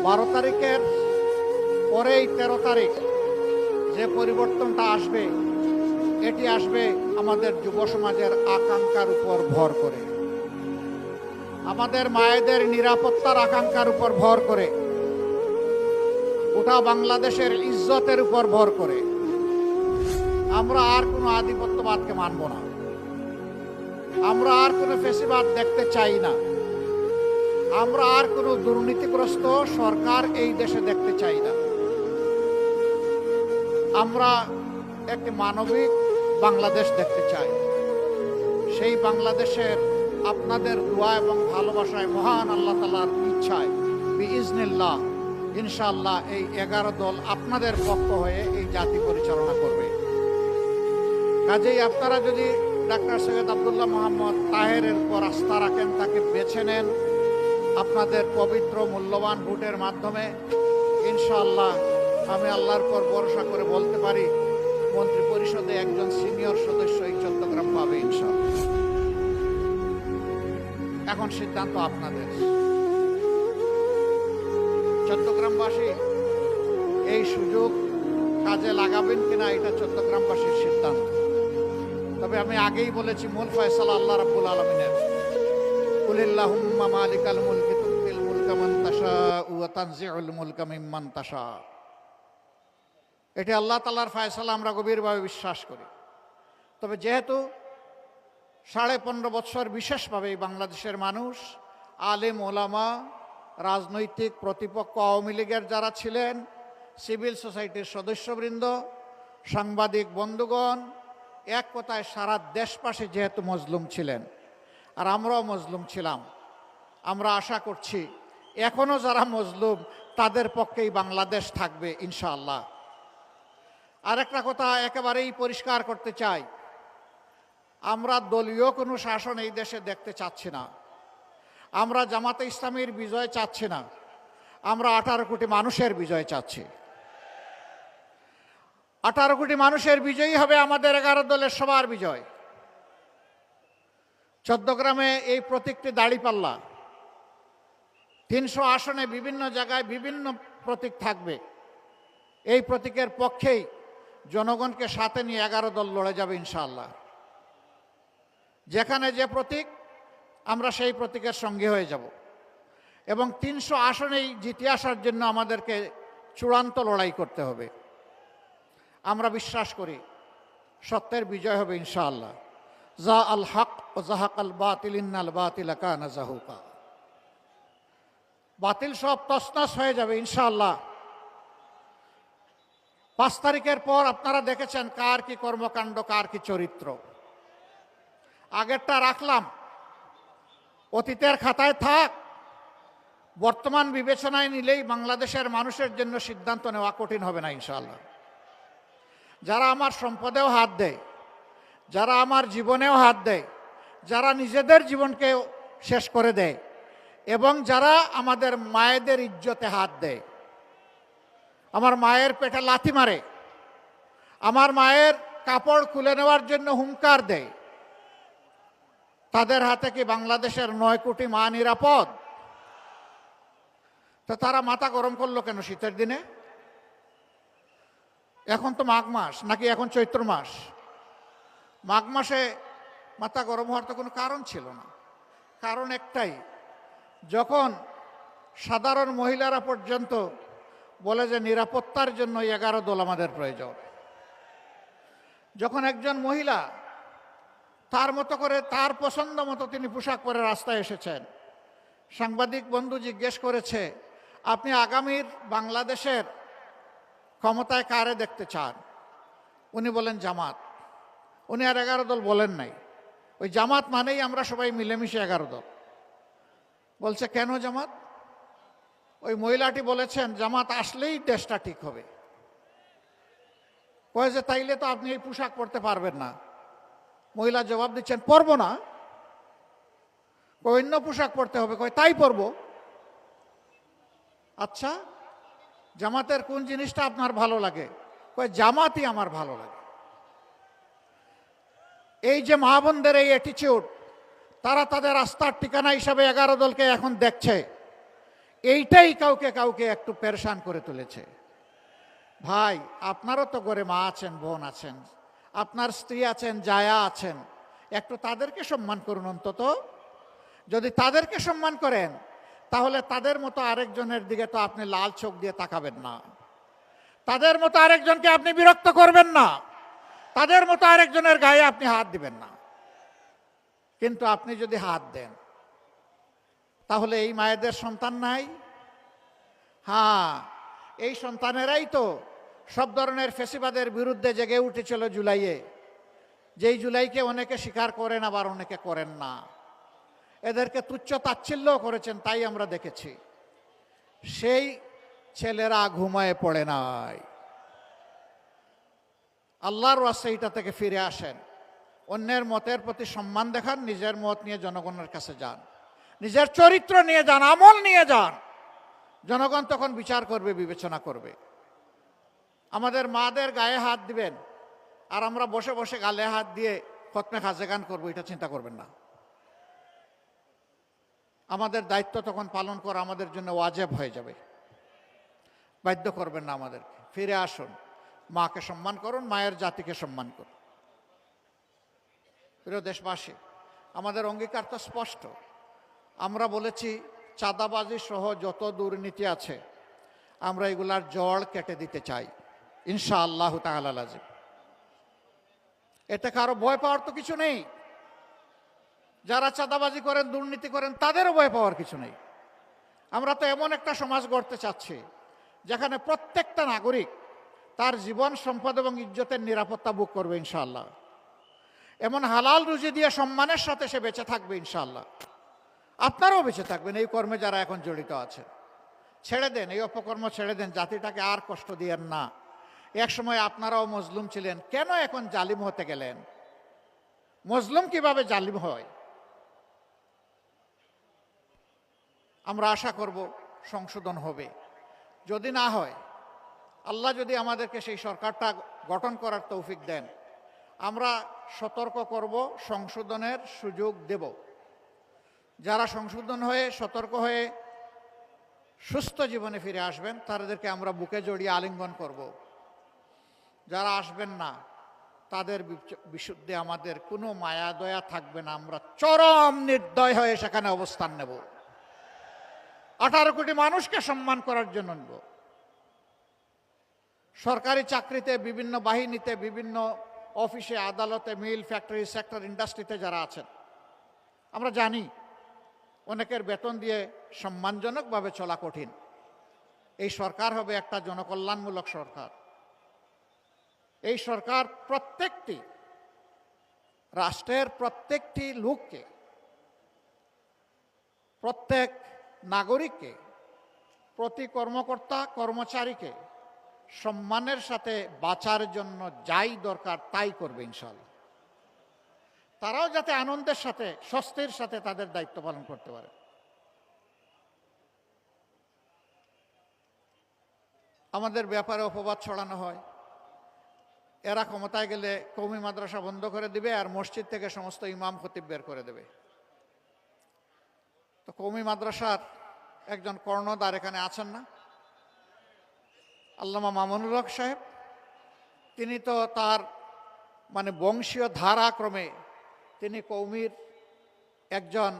12 তারিখের পরেই 13 তারিখ যে পরিবর্তনটা আসবে, এটি আসবে আমাদের যুব সমাজের আকাঙ্ক্ষার উপর ভর করে, আমাদের মায়েদের নিরাপত্তার আকাঙ্ক্ষার উপর ভর করে, গোটা বাংলাদেশের ইজ্জতের উপর ভর করে। আমরা আর কোনো আধিপত্যবাদকে মানব না, আমরা আর কোনো ফ্যাসিবাদ দেখতে চাই না, আমরা আর কোনো দুর্নীতিগ্রস্ত সরকার এই দেশে দেখতে চাই না। আমরা একটি মানবিক বাংলাদেশ দেখতে চাই। সেই বাংলাদেশের আপনাদের দোয়া এবং ভালোবাসায়, মহান আল্লাহ তাআলার ইচ্ছায় বিইজনিল্লাহ ইনশাআল্লাহ এই 11 দল আপনাদের পক্ষ হয়ে এই জাতি পরিচালনা করবে। কাজেই আপনারা যদি ডাক্তার সৈয়দ আব্দুল্লাহ মোহাম্মদ তাহেরের উপর আস্থা রাখেন, তাকে বেছে নেন আপনাদের পবিত্র মূল্যবান ভোটের মাধ্যমে, ইনশাআল্লাহ আমি আল্লাহর পর ভরসা করে বলতে পারি মন্ত্রী পরিষদে একজন সিনিয়র সদস্য এই চট্টগ্রাম পাবে ইনশাআল্লাহ। এখন সিদ্ধান্ত আপনাদের। চট্টগ্রামবাসী এই সুযোগ কাজে লাগাবেন কিনা এটা চট্টগ্রামবাসীর সিদ্ধান্ত। তবে আমি আগেই বলেছি, মূল ফয়সালা আল্লাহ রাব্বুল আলামিনের। কুলিল্লাহুম্মা মালিকাল মুলকি তুতিল মুলকা মান তাশাউ ওয়া তানজিউল মুলকা মিম্মান তাশা। এটি আল্লাহ তাআলার ফয়সালা, আমরা গভীরভাবে বিশ্বাস করি। তবে যেহেতু 15.5 বছর বিশেষভাবে বাংলাদেশের মানুষ, আলেম ওলামা, রাজনৈতিক প্রতিপক্ষ আওয়ামী লীগের যারা ছিলেন, সিভিল সোসাইটির সদস্যবৃন্দ, সাংবাদিক বন্ধুগণ, এক কথায় সারা দেশবাসী যেহেতু মজলুম ছিলেন, আর আমরাও মজলুম ছিলাম, আমরা আশা করছি এখনও যারা মজলুম তাদের পক্ষেই বাংলাদেশ থাকবে ইনশাআল্লাহ। আরেকটা কথা একেবারেই পরিষ্কার করতে চাই, আমরা দলীয় কোনো শাসন এই দেশে দেখতে চাচ্ছি না। আমরা জামাতে ইসলামীর বিজয় চাচ্ছি না, আমরা 18 কোটি মানুষের বিজয় চাচ্ছি। 18 কোটি মানুষের বিজয়ী হবে আমাদের 11 দলের সবার বিজয়। চট্টগ্রামে এই প্রতীকটি দাঁড়িপাল্লা, 300 আসনে বিভিন্ন জায়গায় বিভিন্ন প্রতীক থাকবে। এই প্রতীকের পক্ষেই জনগণকে সাথে নিয়ে 11 দল লড়ে যাবে ইনশাআল্লাহ। যেখানে যে প্রতীক, আমরা সেই প্রতীকের সঙ্গে হয়ে যাব এবং 300 আসনেই জিতে আসার জন্য আমাদেরকে চূড়ান্ত লড়াই করতে হবে। আমরা বিশ্বাস করি সত্যের বিজয় হবে ইনশাআল্লাহ। জা আল হক ও জাহাকাল বাতিল ইন্নাল বাতিলা কানা জাহুকা। বাতিল সব তছনছ হয়ে যাবে ইনশাআল্লাহ। 5 তারিখের পর আপনারা দেখেছেন কার কি কর্মকাণ্ড, কার কি চরিত্র। আগেরটা রাখলাম, অতীতের খাতায় থাক, বর্তমান বিবেচনায় নিলেই বাংলাদেশের মানুষের জন্য সিদ্ধান্ত নেওয়া কঠিন হবে না ইনশাআল্লাহ। যারা আমার সম্পদেও হাত দেয়, যারা আমার জীবনেও হাত দেয়, যারা নিজেদের জীবনকে শেষ করে দেয় এবং যারা আমাদের মায়েদের ইজ্জতে হাত দেয়, আমার মায়ের পেটে লাথি মারে, আমার মায়ের কাপড় খুলে নেওয়ার জন্য হুঙ্কার দেয়, তাদের হাতে কি বাংলাদেশের 9 কোটি মা নিরাপদ? তো তারা মাথা গরম করলো কেন শীতের দিনে? এখন তো মাঘ মাস, নাকি এখন চৈত্র মাস? মাঘ মাসে মাথা গরম হওয়ার তো কোনো কারণ ছিল না। কারণ একটাই, যখন সাধারণ মহিলারা পর্যন্ত বলে যে নিরাপত্তার জন্য 11 দল আমাদের প্রয়োজন, যখন একজন মহিলা তার মতো করে, তার পছন্দ মতো তিনি পোশাক পরে রাস্তায় এসেছেন, সাংবাদিক বন্ধু জিজ্ঞেস করেছে, আপনি আগামীর বাংলাদেশের ক্ষমতায় কারে দেখতে চান? উনি বলেন জামাত। উনি আর 11 দল বলেন নাই, ওই জামাত মানেই আমরা সবাই মিলেমিশে 11 দল। বলছে কেন জামাত? ওই মহিলাটি বলেছেন জামাত আসলেই দেশটা ঠিক হবে। কয়ে যে তাইলে তো আপনি এই পোশাক পরতে পারবেন না। মহিলা জবাব দিচ্ছেন পরবো না, অন্য পোশাক পরতে হবে। কয় তাই পরবো। আচ্ছা, জামাতের কোন জিনিসটা আপনার ভালো লাগে? কয় জামাতই আমার ভালো লাগে। এই যে মা বোনদের এই অ্যাটিচিউড, তারা তাদের আস্থার ঠিকানা হিসাবে 11 দলকে এখন দেখছে। এইটাই কাউকে কাউকে একটু পেরেশান করে তুলেছে। ভাই, আপনারও তো ঘরে মা আছেন, বোন আছেন, আপনার স্ত্রী আছেন, জায়া আছেন, একটু তাদেরকে সম্মান করুন অন্তত। যদি তাদেরকে সম্মান করেন তাহলে তাদের মতো আরেকজনের দিকে তো আপনি লাল চোখ দিয়ে তাকাবেন না, তাদের মতো আরেকজনকে আপনি বিরক্ত করবেন না, তাদের মতো আরেকজনের গায়ে আপনি হাত দিবেন না। কিন্তু আপনি যদি হাত দেন তাহলে এই মায়েদের সন্তান নাই? হ্যাঁ, এই সন্তানেরাই তো সব ধরনের ফেসিবাদের বিরুদ্ধে জেগে উঠেছিল জুলাইয়ে, যেই জুলাইকে অনেকে স্বীকার করেন আবার অনেকে করেন না। এদেরকে তুচ্ছ তাচ্ছিল্যও করেছেন, তাই আমরা দেখেছি। সেই ছেলেরা ঘুমায় পড়ে নাই। আল্লাহর ওয়াস্তে এইটা থেকে ফিরে আসেন, অন্যের মতের প্রতি সম্মান দেখান, নিজের মত নিয়ে জনগণের কাছে যান, নিজের চরিত্র নিয়ে যান, আমল নিয়ে যান। জনগণ তখন বিচার করবে, বিবেচনা করবে। আমাদের মাদের গায়ে হাত দিবেন আর আমরা বসে বসে গালে হাত দিয়ে খতমে খাজেগান করবো, এটা চিন্তা করবেন না। আমাদের দায়িত্ব তখন পালন করা আমাদের জন্য ওয়াজিব হয়ে যাবে। বাধ্য করবেন না আমাদেরকে। ফিরে আসুন, মাকে সম্মান করুন, মায়ের জাতিকে সম্মান করুন। প্রিয় দেশবাসী, আমাদের অঙ্গীকার তো স্পষ্ট। আমরা বলেছি চাঁদাবাজি সহ যত দুর্নীতি আছে আমরা এগুলার জড় কেটে দিতে চাই ইনশাআল্লাহ তাআলা লাজিম। এতে কারো ভয় পাওয়ার তো কিছু নেই। যারা চাঁদাবাজি করেন, দুর্নীতি করেন, তাদেরও ভয় পাওয়ার কিছু নেই। আমরা তো এমন একটা সমাজ গড়তে চাচ্ছি যেখানে প্রত্যেকটা নাগরিক তার জীবন, সম্পদ এবং ইজ্জতের নিরাপত্তা বুক করবে ইনশাআল্লাহ। এমন হালাল রুজি দিয়ে সম্মানের সাথে সে বেঁচে থাকবে ইনশাআল্লাহ। আপনারাও বেঁচে থাকবেন এই কর্মে যারা এখন জড়িত আছেন। ছেড়ে দেন, এই অপকর্ম ছেড়ে দেন, জাতিটাকে আর কষ্ট দিয়েন না। এক সময় আপনারাও মজলুম ছিলেন, কেন এখন জালিম হতে গেলেন? মজলুম কিভাবে জালিম হয়? আমরা আশা করব সংশোধন হবে। যদি না হয়, আল্লাহ যদি আমাদেরকে সেই সরকারটা গঠন করার তৌফিক দেন, আমরা সতর্ক করব, সংশোধনের সুযোগ দেব। যারা সংশোধন হয়ে, সতর্ক হয়ে সুস্থ জীবনে ফিরে আসবেন তাদেরকে আমরা বুকে জড়িয়ে আলিঙ্গন করব। যারা আসবেন না তাদের বিশুদ্ধে আমাদের কোনো মায়া দয়া থাকবে না। আমরা চরম নির্দয় হয়ে সেখানে অবস্থান নেব। 18 কোটি মানুষকে সম্মান করার জন্য নেব। সরকারি চাকরিতে, বিভিন্ন বাহিনীতে, বিভিন্ন অফিসে, আদালতে, মিল, ফ্যাক্টরি, সেক্টর, ইন্ডাস্ট্রিতে যারা আছেন, আমরা জানি অনেকের বেতন দিয়ে সম্মানজনকভাবে চলা কঠিন। এই সরকার হবে একটা জনকল্যাণমূলক সরকার। এই সরকার প্রত্যেকটি রাষ্ট্রের প্রত্যেকটি লোককে, প্রত্যেক নাগরিককে, প্রতি কর্মকর্তা কর্মচারীকে সম্মানের সাথে বাঁচার জন্য যাই দরকার তাই করবে ইনশাআল্লাহ। তারাও যাতে আনন্দের সাথে, স্বস্তির সাথে তাদের দায়িত্ব পালন করতে পারে। আমাদের ব্যাপারে অপবাদ ছড়ানো হয়, এরা ক্ষমতায় গেলে কওমি মাদ্রাসা বন্ধ করে দিবে আর মসজিদ থেকে সমস্ত ইমাম খতিব বের করে দেবে। তো কওমি মাদ্রাসার একজন কর্ণধার এখানে আছেন না, আল্লামা মামুনুল হক সাহেব। তিনি তো তার বংশীয় ধারাক্রমে তিনি কওমির একজন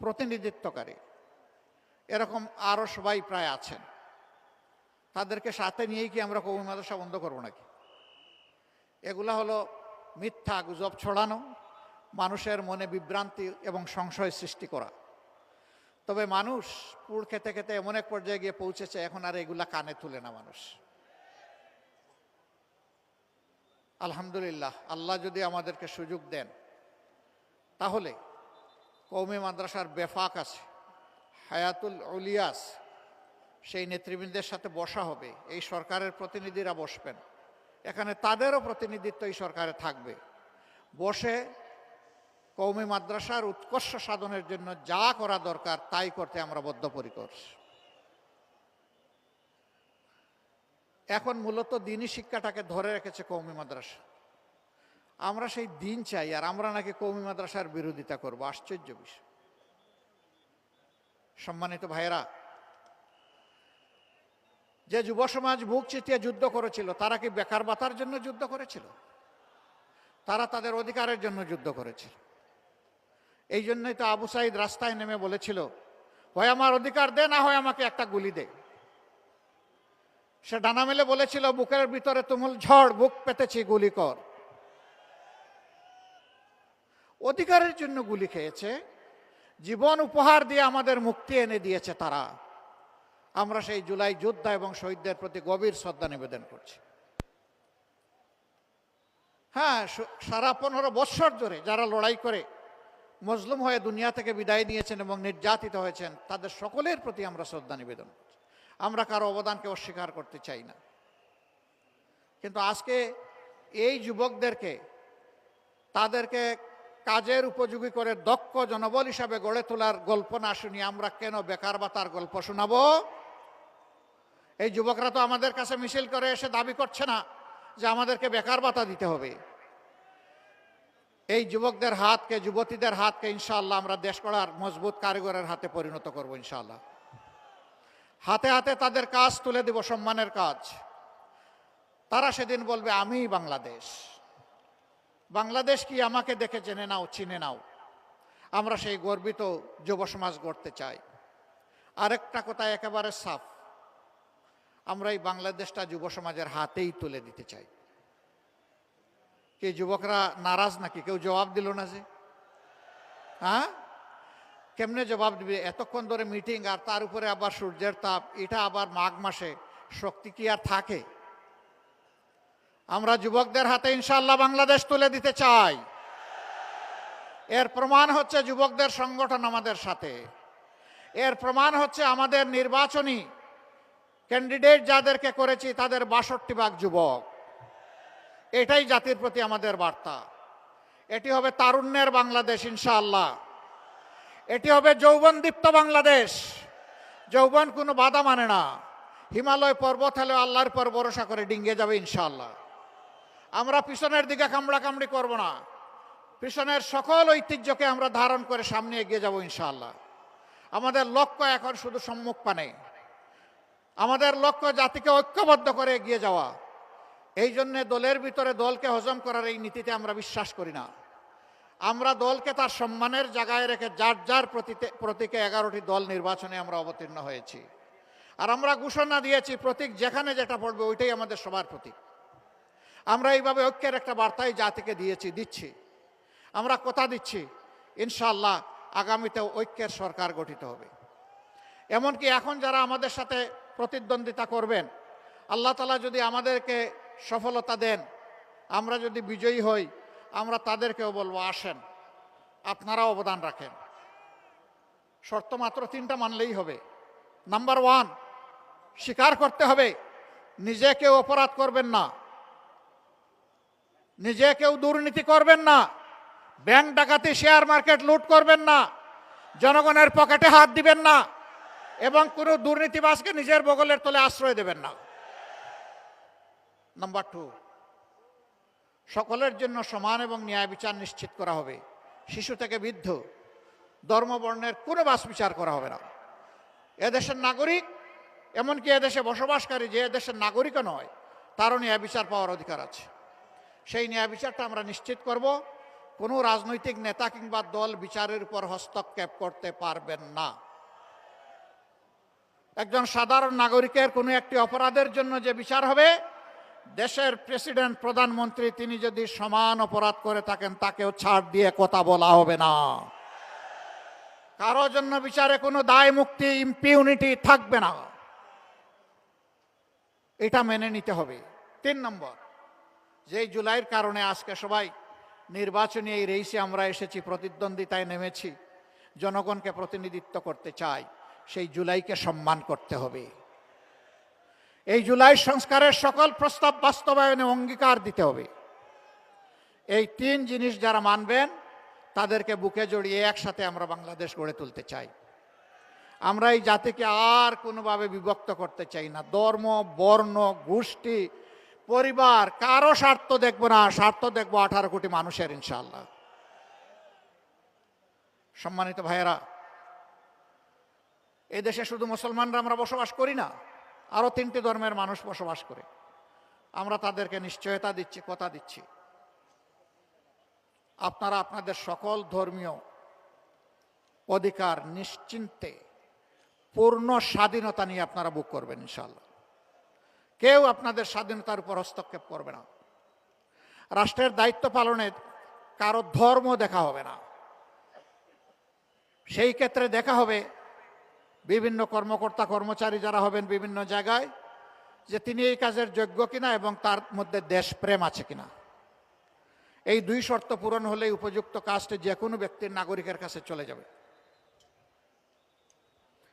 প্রতিনিধিত্বকারী। এরকম আরও সবাই প্রায় আছেন। তাদেরকে সাথে নিয়েই কি আমরা কওমি মাদ্রাসা বন্ধ করবো নাকি? এগুলা হলো মিথ্যা গুজব ছড়ানো, মানুষের মনে বিভ্রান্তি এবং সংশয় সৃষ্টি করা। তবে মানুষ পুড় খেতে খেতে এমন এক পর্যায়ে গিয়ে পৌঁছেছে, এখন আর এগুলা কানে তুলে না মানুষ। আলহামদুলিল্লাহ, আল্লাহ যদি আমাদেরকে সুযোগ দেন তাহলে কওমি মাদ্রাসার বেফাক আছে, হায়াতুল উলিয়াস, সেই নেতৃবৃন্দের সাথে বসা হবে। এই সরকারের প্রতিনিধিরা বসবেন, এখানে তাদেরও প্রতিনিধিত্ব এই সরকারে থাকবে। বসে কওমি মাদ্রাসার উৎকর্ষ সাধনের জন্য যা করা দরকার তাই করতে আমরা বদ্ধপরিকর। এখন মূলত দ্বীনি শিক্ষাটাকে ধরে রেখেছে কওমি মাদ্রাসা। আমরা সেই দিন চাই আর আমরা নাকি কওমি মাদ্রাসার বিরোধিতা করব, আশ্চর্য বিষয়। সম্মানিত ভাইয়েরা, যে যুব সমাজ বুক চিতিয়ে যুদ্ধ করেছিল, তারা কি বেকার ভাতার জন্য যুদ্ধ করেছিল? তারা তাদের অধিকারের জন্য যুদ্ধ করেছিল। এই জন্যই তো আবু সাইদ রাস্তায় নেমে বলেছিল, হয় আমার অধিকার দে, না হয় আমাকে একটা গুলি দে। সে ডানা মেলে বলেছিল, বুকের ভিতরে তুমুল ঝড়, বুক পেতেছি, গুলি কর। অধিকারের জন্য গুলি খেয়েছে, জীবন উপহার দিয়ে আমাদের মুক্তি এনে দিয়েছে তারা। আমরা সেই জুলাই যোদ্ধা এবং শহীদদের প্রতি গভীর শ্রদ্ধা নিবেদন করছি। হ্যাঁ, সারা 15 বৎসর ধরে যারা লড়াই করে মজলুম হয়ে দুনিয়া থেকে বিদায় নিয়েছেন এবং নির্যাতিত হয়েছেন, তাদের সকলের প্রতি আমরা শ্রদ্ধা নিবেদন করছি। আমরা কারো অবদানকে অস্বীকার করতে চাই না। কিন্তু আজকে এই যুবকদেরকে, তাদেরকে কাজের উপযোগী করে দক্ষ জনবল হিসাবে গড়ে তোলার গল্প না শুনিয়ে আমরা কেন বেকার ভাতার গল্প শোনাবো? এই যুবকরা তো আমাদের কাছে মিছিল করে এসে দাবি করছে না যে আমাদেরকে বেকার ভাতা দিতে হবে। এই যুবকদের হাতকে, যুবতীদের হাতকে ইনশাআল্লাহ আমরা দেশ গড়ার মজবুত কারিগরের হাতে পরিণত করব ইনশাআল্লাহ। হাতে হাতে তাদের কাজ তুলে দেব, সম্মানের কাজ। তারা সেদিন বলবে, আমি বাংলাদেশ। বাংলাদেশ কি, আমাকে দেখে জেনে নাও, চিনে নাও। আমরা সেই গর্বিত যুব সমাজ গড়তে চাই। আরেকটা কথা একেবারে সাফ, আমরা এই বাংলাদেশটা যুব সমাজের হাতেই তুলে দিতে চাই। কি যুবকরা নারাজ নাকি? কেউ জবাব দিল না যে? হ্যাঁ, কেমনে জবাব দিবে? এতক্ষণ ধরে মিটিং, আর তার উপরে আবার সূর্যের তাপ, এটা আবার মাঘ মাসে, শক্তি কি আর থাকে? আমরা যুবকদের হাতে ইনশাআল্লাহ বাংলাদেশ তুলে দিতে চাই। এর প্রমাণ হচ্ছে যুবকদের সংগঠন আমাদের সাথে। এর প্রমাণ হচ্ছে আমাদের নির্বাচনী ক্যান্ডিডেট যাদেরকে করেছি তাদের 62 ভাগ যুবক। এটাই জাতির প্রতি আমাদের বার্তা। এটি হবে তারুণ্যের বাংলাদেশ ইনশাআল্লাহ। এটি হবে যৌবনদীপ্ত বাংলাদেশ। যৌবন কোনো বাধা মানে না। হিমালয় পর্বত হলে আল্লাহর পর ভরসা করে ডিঙ্গে যাবে ইনশাআল্লাহ। আমরা পিছনের দিকে কামড়াকামড়ি করব না। পিছনের সকল ঐতিহ্যকে আমরা ধারণ করে সামনে এগিয়ে যাব ইনশাআল্লাহ। আমাদের লক্ষ্য এখন শুধু সম্মুখ পানে। আমাদের লক্ষ্য জাতিকে ঐক্যবদ্ধ করে এগিয়ে যাওয়া। এই জন্যে দলের ভিতরে দলকে হজম করার এই নীতিতে আমরা বিশ্বাস করি না। আমরা দলকে তার সম্মানের জায়গায় রেখে যার যার প্রতীকে 11টি দল নির্বাচনে আমরা অবতীর্ণ হয়েছি। আর আমরা ঘোষণা দিয়েছি, প্রতীক যেখানে যেটা পড়বে ওইটাই আমাদের সবার প্রতীক। আমরা এইভাবে ঐক্যের একটা বার্তাই জাতিকে দিচ্ছি। আমরা কথা দিচ্ছি, ইনশাআল্লাহ আগামীতে ঐক্যের সরকার গঠিত হবে। এমনকি এখন যারা আমাদের সাথে প্রতিদ্বন্দ্বিতা করবেন, আল্লাহ তাআলা যদি আমাদেরকে সফলতা দেন, আমরা যদি বিজয়ী হই, আমরা তাদেরকেও বলবো, আসেন আপনারাও অবদান রাখেন। শর্ত মাত্র 3টা মানলেই হবে। নাম্বার 1, স্বীকার করতে হবে নিজে কেউ অপরাধ করবেন না, নিজে কেউ দুর্নীতি করবেন না, ব্যাংক ডাকাতি, শেয়ার মার্কেট লুট করবেন না, জনগণের পকেটে হাত দিবেন না, এবং কোনো দুর্নীতিবাজকে নিজের বগলের তলে আশ্রয় দেবেন না। নাম্বার 2, সকলের জন্য সমান এবং ন্যায় বিচার নিশ্চিত করা হবে। শিশু থেকে বৃদ্ধ, ধর্ম বর্ণের কোনো বাছ বিচার করা হবে না। এদেশের নাগরিক, এমনকি এদেশে বসবাসকারী যে এদেশের নাগরিকও নয়, তারও ন্যায় বিচার পাওয়ার অধিকার আছে। সেই ন্যায় বিচারটা আমরা নিশ্চিত করব। কোনো রাজনৈতিক নেতা কিংবা দল বিচারের উপর হস্তক্ষেপ করতে পারবেন না। একজন সাধারণ নাগরিকের কোনো একটি অপরাধের জন্য যে বিচার হবে, দেশের প্রেসিডেন্ট, প্রধানমন্ত্রী তিনি যদি সমান অপরাধ করে থাকেন, তাকেও ছাড় দিয়ে কথা বলা হবে না। কারো জন্য বিচারে কোনো দায় মুক্তি, ইম্পিউনিটি থাকবে না। এটা মেনে নিতে হবে। 3 নম্বর, যে জুলাইয়ের কারণে আজকে সবাই নির্বাচনী এই রেইসে আমরা এসেছি, প্রতিদ্বন্দ্বিতায় নেমেছি, জনগণকে প্রতিনিধিত্ব করতে চাই, সেই জুলাইকে সম্মান করতে হবে। এই জুলাই সংস্কারের সকল প্রস্তাব বাস্তবায়নে অঙ্গীকার দিতে হবে। এই 3 জিনিস যারা মানবেন, তাদেরকে বুকে জড়িয়ে একসাথে আমরা বাংলাদেশ গড়ে তুলতে চাই। আমরা এই জাতিকে আর কোনোভাবে বিভক্ত করতে চাই না। ধর্ম, বর্ণ, গোষ্ঠী, পরিবার, কারো স্বার্থ দেখব না। স্বার্থ দেখব 18 কোটি মানুষের ইনশাআল্লাহ। সম্মানিত ভাইয়েরা, এই দেশে শুধু মুসলমানরা আমরা বসবাস করি না, আরও 3টি ধর্মের মানুষ বসবাস করে। আমরা তাদেরকে নিশ্চয়তা দিচ্ছি, কথা দিচ্ছি, আপনারা আপনাদের সকল ধর্মীয় অধিকার নিশ্চিন্তে পূর্ণ স্বাধীনতা নিয়ে আপনারা ভোগ করবেন ইনশাআল্লাহ। কেউ আপনাদের স্বাধীনতার উপর হস্তক্ষেপ করবে না। রাষ্ট্রের দায়িত্ব পালনে কারো ধর্ম দেখা হবে না। সেই ক্ষেত্রে দেখা হবে বিভিন্ন কর্মকর্তা কর্মচারী যারা হবেন বিভিন্ন জায়গায়, যে তিনি এই কাজের যোগ্য কিনা এবং তার মধ্যে দেশপ্রেম আছে কিনা। এই 2 শর্ত পূরণ হলেই উপযুক্ত কাজটি যে কোনো ব্যক্তির নাগরিকের কাছে চলে যাবে।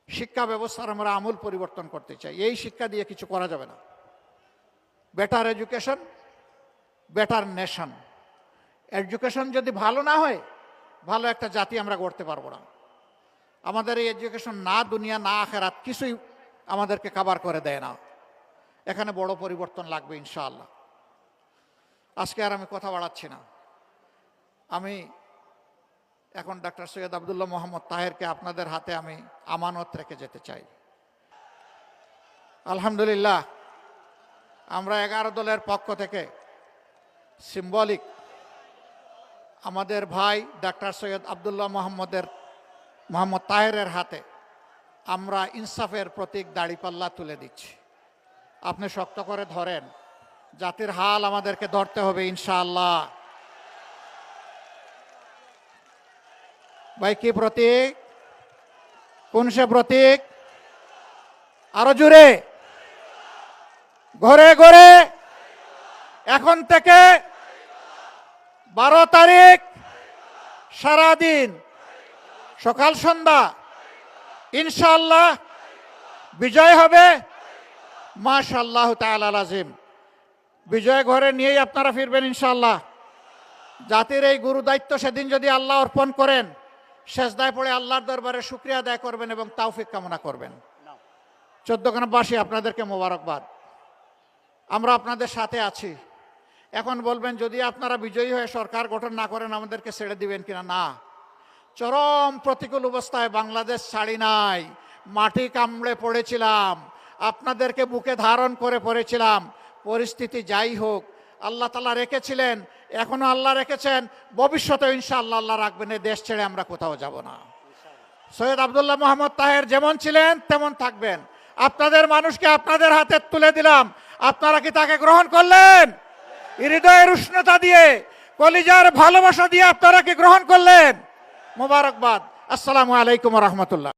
শিক্ষা ব্যবস্থার আমরা আমূল পরিবর্তন করতে চাই। এই শিক্ষা দিয়ে কিছু করা যাবে না। Better education, better nation. Education যদি ভালো না হয়, ভালো একটা জাতি আমরা গড়তে পারবো না। আমাদের এই এডুকেশন না দুনিয়া না আখেরাত কিছুই আমাদেরকে কভার করে দেয় না। এখানে বড় পরিবর্তন লাগবে ইনশাআল্লাহ। আজকে আর আমি কথা বাড়াচ্ছি না। আমি এখন ডক্টর সৈয়দ আব্দুল্লাহ মোহাম্মদ তাহেরকে আপনাদের হাতে আমি আমানত রেখে যেতে চাই। আলহামদুলিল্লাহ, আমরা 11 দলের পক্ষ থেকে সিম্বলিক আমাদের ভাই ডক্টর সৈয়দ আব্দুল্লাহ মোহাম্মদ তাহেরের হাতে আমরা ইনসাফের প্রতীক দাড়িপাল্লা তুলে দিচ্ছি। আপনি শক্ত করে ধরেন, জাতির হাল আমাদেরকে ধরতে হবে ইনশাআল্লাহ। ভাই কি প্রতীক? কোন সে প্রতীক? আরো জোরে, ঘরে ঘরে এখন থেকে 12 তারিখ সারাদিন সকাল সন্ধ্যা ইনশাআল্লাহ বিজয় হবে। মাশাআল্লাহ তাআলা আযীম। বিজয় ঘরে নিয়েই আপনারা ফিরবেন ইনশাআল্লাহ। জাতির এই গুরু দায়িত্ব সেদিন যদি আল্লাহ অর্পণ করেন, সেজদায় পড়ে আল্লাহর দরবারে শুকরিয়া আদায় করবেন এবং তৌফিক কামনা করবেন। 14 গ্রামবাসী আপনাদেরকে মোবারকবাদ। আমরা আপনাদের সাথে আছি। এখন বলবেন যদি আপনারা বিজয়ী হয়ে সরকার গঠন না করেন আমাদেরকে ছেড়ে দিবেন কিনা? না, চরম প্রতিকূল অবস্থায় বাংলাদেশ ছাড়ি নাই। মাটি কামড়ে পড়েছিলাম, আপনাদেরকে বুকে ধারণ করে পড়েছিলাম। পরিস্থিতি যাই হোক আল্লাহ তাআলা রেখেছিলেন, এখনো আল্লাহ রেখেছেন, ভবিষ্যতে ইনশাআল্লাহ আল্লাহ রাখবেন। এই দেশ ছেড়ে আমরা কোথাও যাব না। সৈয়দ আব্দুল্লাহ মোহাম্মদ তাহের যেমন ছিলেন তেমন থাকবেন। আপনাদের মানুষকে আপনাদের হাতে তুলে দিলাম, আপনারা কি তাকে গ্রহণ করলেন? হৃদয়ের উষ্ণতা দিয়ে, কলিজার ভালোবাসা দিয়ে আপনারা কি গ্রহণ করলেন? মোবারকবাদ। আসসালামু আলাইকুম ওয়া রাহমাতুল্লাহ।